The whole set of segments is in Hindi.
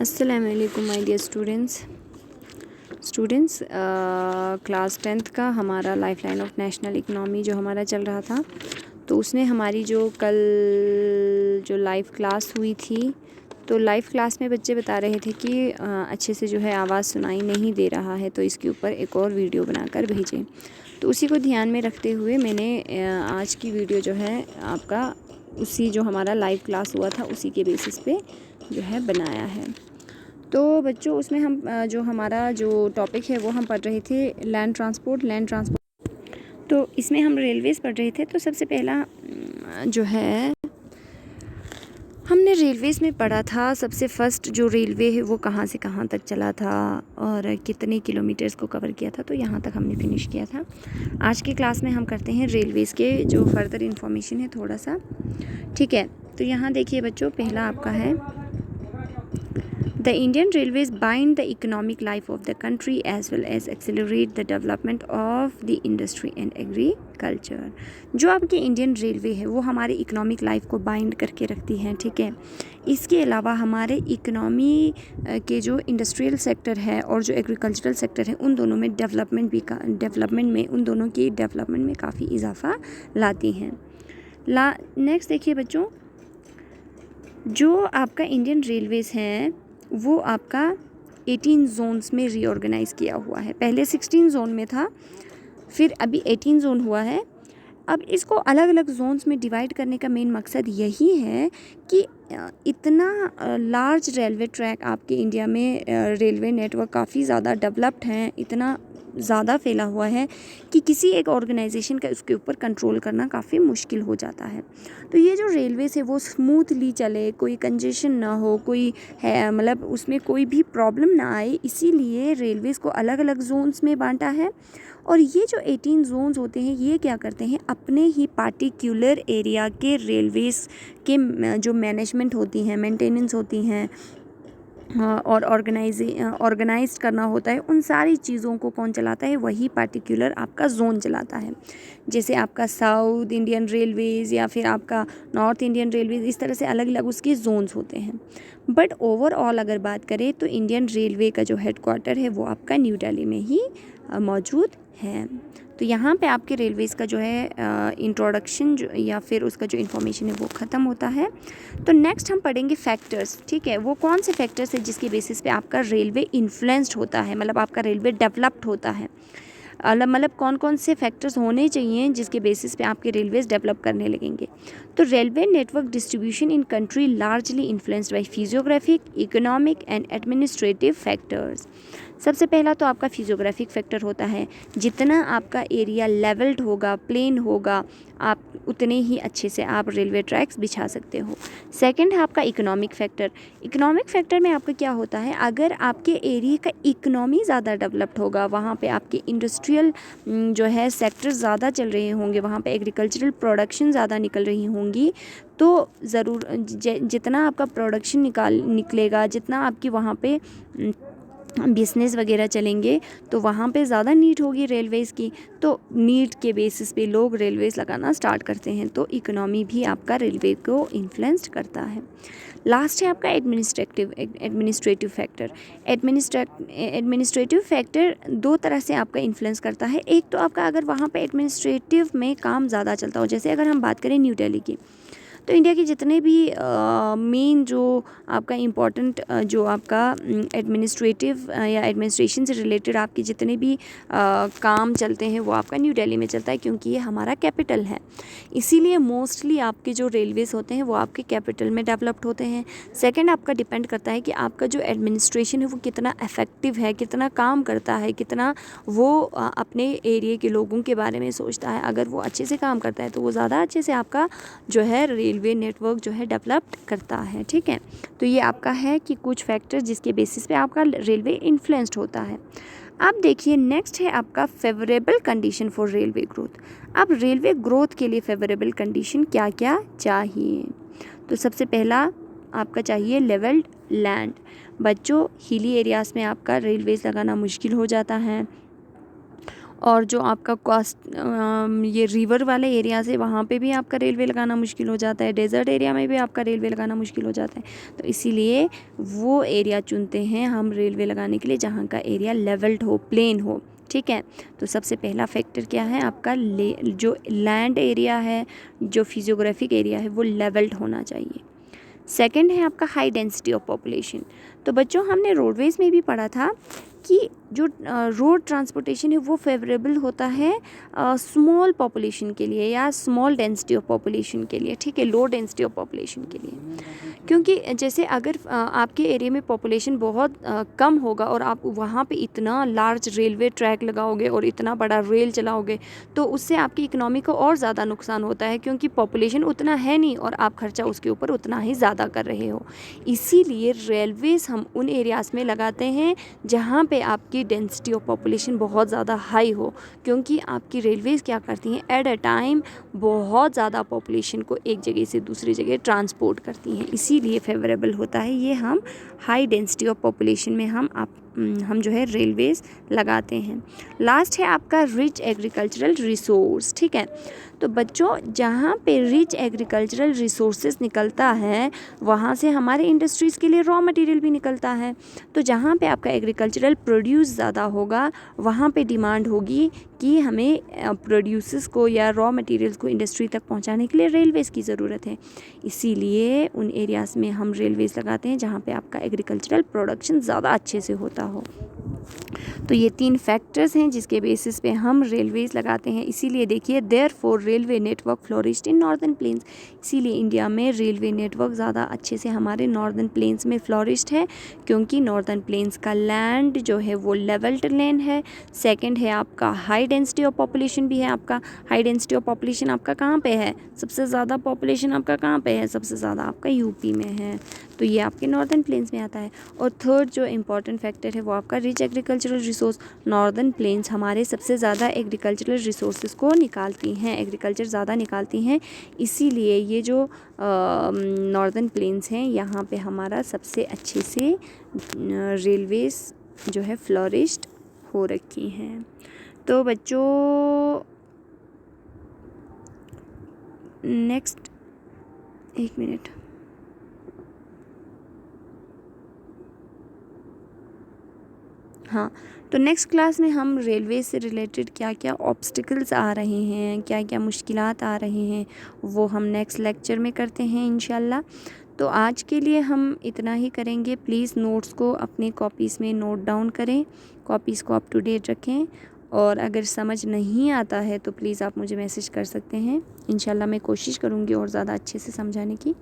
अस्सलाम वालेकुम my dear students class 10th का हमारा लाइफलाइन ऑफ नेशनल इकनॉमी जो हमारा चल रहा था, तो उसने हमारी जो कल जो लाइव क्लास हुई थी, तो लाइव क्लास में बच्चे बता रहे थे कि अच्छे से जो है आवाज़ सुनाई नहीं दे रहा है, तो इसके ऊपर एक और वीडियो बनाकर भेजें। तो उसी को ध्यान में रखते हुए मैंने आज की वीडियो जो है आपका उसी जो हमारा लाइव क्लास हुआ था उसी के बेसिस पे जो है बनाया है। तो बच्चों उसमें हम जो हमारा जो टॉपिक है वो हम पढ़ रहे थे लैंड ट्रांसपोर्ट। तो इसमें हम रेलवेज़ पढ़ रहे थे। तो सबसे पहला जो है हमने रेलवेज़ में पढ़ा था, सबसे फर्स्ट जो रेलवे है वो कहाँ से कहाँ तक चला था और कितने किलोमीटर्स को कवर किया था, तो यहाँ तक हमने फिनिश किया था। आज की क्लास में हम करते हैं रेलवेज़ के जो फर्दर इन्फॉर्मेशन है थोड़ा सा, ठीक है। तो यहाँ देखिए बच्चों, पहला आपका है The Indian Railways bind the economic life of the country as well as accelerate the development of the industry and agriculture। जो आपकी इंडियन रेलवे है वो हमारे इकोनॉमिक लाइफ को बाइंड करके रखती है, ठीक है। इसके अलावा हमारे इकोनॉमी के जो इंडस्ट्रियल सेक्टर है और जो एग्रीकल्चरल सेक्टर है उन दोनों में उन दोनों की डेवलपमेंट में काफ़ी इजाफा लाती हैं। नेक्स्ट देखिए बच्चों, जो आपका इंडियन रेलवेज़ हैं वो आपका 18 जोन्स में रीऑर्गेनाइज़ किया हुआ है। पहले 16 जोन में था, फिर अभी 18 जोन हुआ है। अब इसको अलग अलग जोन्स में डिवाइड करने का मेन मकसद यही है कि इतना लार्ज रेलवे ट्रैक आपके इंडिया में रेलवे नेटवर्क काफ़ी ज़्यादा डेवलप्ड हैं, इतना ज़्यादा फैला हुआ है कि किसी एक ऑर्गेनाइजेशन का उसके ऊपर कंट्रोल करना काफ़ी मुश्किल हो जाता है। तो ये जो रेलवेज़ है वो स्मूथली चले, कोई कंजेशन ना हो, कोई है मतलब उसमें कोई भी प्रॉब्लम ना आए, इसीलिए रेलवेज़ को अलग अलग जोन्स में बांटा है। और ये जो 18 जोन्स होते हैं ये क्या करते हैं, अपने ही पार्टिकुलर एरिया के रेलवेज़ के जो मैनेजमेंट होती हैं, मेंटेनेंस होती हैं और ऑर्गेनाइज करना होता है, उन सारी चीज़ों को कौन चलाता है, वही पार्टिकुलर आपका जोन चलाता है। जैसे आपका साउथ इंडियन रेलवेज़ या फिर आपका नॉर्थ इंडियन रेलवेज़, इस तरह से अलग अलग उसके जोन्स होते हैं। बट ओवरऑल अगर बात करें तो इंडियन रेलवे का जो हेडक्वार्टर है वो आपका न्यू दिल्ली में ही मौजूद है। तो यहाँ पे आपके रेलवेज़ का जो है इंट्रोडक्शन जो या फिर उसका जो इन्फॉर्मेशन है वो ख़त्म होता है। तो नेक्स्ट हम पढ़ेंगे फैक्टर्स, ठीक है। वो कौन से फैक्टर्स है जिसके बेसिस पे आपका रेलवे इन्फ्लुएंस्ड होता है, मतलब आपका रेलवे डेवलप्ड होता है। मतलब कौन कौन से फैक्टर्स होने चाहिए जिसके बेसिस पे आपके रेलवेज़ डेवलप करने लगेंगे। तो railway network distribution in country largely influenced by physiographic, economic and administrative factors. सबसे पहला तो आपका फिजियोग्राफिक फैक्टर होता है, जितना आपका एरिया लेवल्ड होगा, प्लेन होगा, आप उतने ही अच्छे से आप रेलवे ट्रैक्स बिछा सकते हो। सेकंड है आपका इकोनॉमिक फैक्टर। इकोनॉमिक फैक्टर में आपका क्या होता है, अगर आपके एरिया का इकोनॉमी ज़्यादा डेवलप्ड होगा, वहाँ पे आपके इंडस्ट्रियल जो है सेक्टर ज़्यादा चल रहे होंगे, वहाँ पे एग्रीकल्चरल प्रोडक्शन ज़्यादा निकल रही होंगी, तो ज़रूर जितना आपका प्रोडक्शन निकलेगा, जितना आपकी वहाँ पे बिज़नेस वगैरह चलेंगे, तो वहाँ पे ज़्यादा नीड होगी रेलवेज़ की। तो नीड के बेसिस पे लोग रेलवेज़ लगाना स्टार्ट करते हैं, तो इकोनॉमी भी आपका रेलवे को इन्फ्लुएंस करता है। लास्ट है आपका एडमिनिस्ट्रेटिव फैक्टर। एडमिनिस्ट्रेटिव फैक्टर दो तरह से आपका इन्फ्लुएंस करता है। एक तो आपका अगर वहाँ पे एडमिनिस्ट्रेटिव में काम ज़्यादा चलता हो, जैसे अगर हम बात करें न्यू दिल्ली की, तो इंडिया के जितने भी मेन जो आपका इम्पोर्टेंट जो आपका एडमिनिस्ट्रेटिव या एडमिनिस्ट्रेशन से रिलेटेड आपके जितने भी काम चलते हैं वो आपका न्यू दिल्ली में चलता है, क्योंकि ये हमारा कैपिटल है। इसीलिए मोस्टली आपके जो रेलवेज़ होते हैं वो आपके कैपिटल में डेवलप्ड होते हैं। सेकंड आपका डिपेंड करता है कि आपका जो एडमिनिस्ट्रेशन है वो कितना इफ़ेक्टिव है, कितना काम करता है, कितना वो अपने एरिया के लोगों के बारे में सोचता है। अगर वो अच्छे से काम करता है तो वो ज़्यादा अच्छे से आपका जो है रेलवे नेटवर्क जो है डेवलप्ड करता है, ठीक है। तो ये आपका है कि कुछ फैक्टर जिसके बेसिस पे आपका रेलवे इन्फ्लुएंस्ड होता है। अब देखिए नेक्स्ट है आपका favourable condition for railway growth. अब रेलवे ग्रोथ के लिए फेवरेबल कंडीशन क्या क्या चाहिए, तो सबसे पहला आपका चाहिए लेवल्ड लैंड। बच्चों हिली एरियाज़ में आपका रेलवेज़ लगाना मुश्किल हो जाता है, और जो आपका ये रिवर वाले एरियाज़ है वहाँ पे भी आपका रेलवे लगाना मुश्किल हो जाता है, डेज़र्ट एरिया में भी आपका रेलवे लगाना मुश्किल हो जाता है। तो इसीलिए वो एरिया चुनते हैं हम रेलवे लगाने के लिए जहाँ का एरिया लेवल्ड हो, प्लेन हो। ठीक है, तो सबसे पहला फैक्टर क्या है आपका, जो लैंड एरिया है, जो फिजियोग्राफिक एरिया है वो लेवल्ड होना चाहिए। सेकंड है आपका हाई डेंसिटी ऑफ पॉपुलेशन। तो बच्चों हमने रोडवेज़ में भी पढ़ा था कि जो रोड ट्रांसपोर्टेशन है वो फेवरेबल होता है स्मॉल पॉपुलेशन के लिए या स्मॉल डेंसिटी ऑफ पॉपुलेशन के लिए, ठीक है, लो डेंसिटी ऑफ पॉपुलेशन के लिए। क्योंकि जैसे अगर आपके एरिया में पॉपुलेशन बहुत कम होगा और आप वहाँ पे इतना लार्ज रेलवे ट्रैक लगाओगे और इतना बड़ा रेल चलाओगे तो उससे आपकी इकोनॉमी को और ज़्यादा नुकसान होता है, क्योंकि पॉपुलेशन उतना है नहीं और आप खर्चा उसके ऊपर उतना ही ज़्यादा कर रहे हो। इसीलिए रेलवेज़ हम उन एरियाज़ में लगाते हैं जहाँ पे आपकी डेंसिटी ऑफ पॉपुलेशन बहुत ज़्यादा हाई हो, क्योंकि आपकी रेलवेज़ क्या करती हैं, एट अ टाइम बहुत ज़्यादा पॉपुलेशन को एक जगह से दूसरी जगह ट्रांसपोर्ट करती हैं। इसीलिए फेवरेबल होता है ये हम हाई डेंसिटी ऑफ पॉपुलेशन में हम जो है रेलवेज़ लगाते हैं। लास्ट है आपका रिच एग्रीकल्चरल रिसोर्स। ठीक है, तो बच्चों जहाँ पे रिच एग्रीकल्चरल रिसोर्सेज निकलता है वहाँ से हमारे इंडस्ट्रीज़ के लिए रॉ मटेरियल भी निकलता है। तो जहाँ पे आपका एग्रीकल्चरल प्रोड्यूस ज़्यादा होगा वहाँ पे डिमांड होगी कि हमें प्रोड्यूसेस को या रॉ मटेरियल्स को इंडस्ट्री तक पहुँचाने के लिए रेलवेज़ की ज़रूरत है। इसीलिए उन एरियाज़ में हम रेलवेज़ लगाते हैं जहाँ पे आपका एग्रीकल्चरल प्रोडक्शन ज़्यादा अच्छे से होता हो। तो ये 3 फैक्टर्स हैं जिसके बेसिस पे हम रेलवेज़ लगाते हैं। इसीलिए देखिए therefore railway network flourished in northern plains. इसीलिए इंडिया में रेलवे नेटवर्क ज़्यादा अच्छे से हमारे नॉर्दर्न प्लेन्स में फ्लोरिश्ड है, क्योंकि नॉर्दर्न प्लेन्स का लैंड जो है वो लेवल्ड लैंड है। सेकंड है आपका हाई डेंसिटी ऑफ पॉपुलेशन भी है। आपका हाई डेंसिटी ऑफ पॉपुलेशन आपका कहाँ पे है, सबसे ज़्यादा पॉपुलेशन आपका कहाँ पे है, सबसे ज़्यादा आपका यूपी में है। तो ये आपके नॉर्दर्न प्लेन्स में आता है। और थर्ड जो इम्पॉर्टेंट फैक्टर है वो आपका rich agricultural resource. Northern plains हमारे सबसे ज़्यादा एग्रीकल्चरल रिसोर्सेज को निकालती हैं, एग्रीकल्चर ज़्यादा निकालती हैं। इसीलिए ये जो नॉर्दर्न प्लेन्स हैं यहाँ पे हमारा सबसे अच्छे से रेलवेज़ जो है फ्लोरिश्ड हो रखी हैं। तो बच्चों नेक्स्ट एक मिनट, हाँ, तो नेक्स्ट क्लास में हम रेलवे से रिलेटेड क्या क्या ऑब्स्टिकल्स आ रहे हैं, क्या क्या मुश्किलात आ रहे हैं, वो हम नेक्स्ट लेक्चर में करते हैं इंशाल्लाह। तो आज के लिए हम इतना ही करेंगे। प्लीज़ नोट्स को अपनी कॉपीज़ में नोट डाउन करें, कॉपीज़ को अप टू डेट रखें, और अगर समझ नहीं आता है तो प्लीज़ आप मुझे मैसेज कर सकते हैं। इंशाल्लाह मैं कोशिश करूँगी और ज़्यादा अच्छे से समझाने की।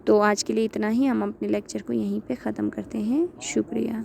तो आज के लिए इतना ही, हम अपने लेक्चर को यहीं पे ख़त्म करते हैं। शुक्रिया।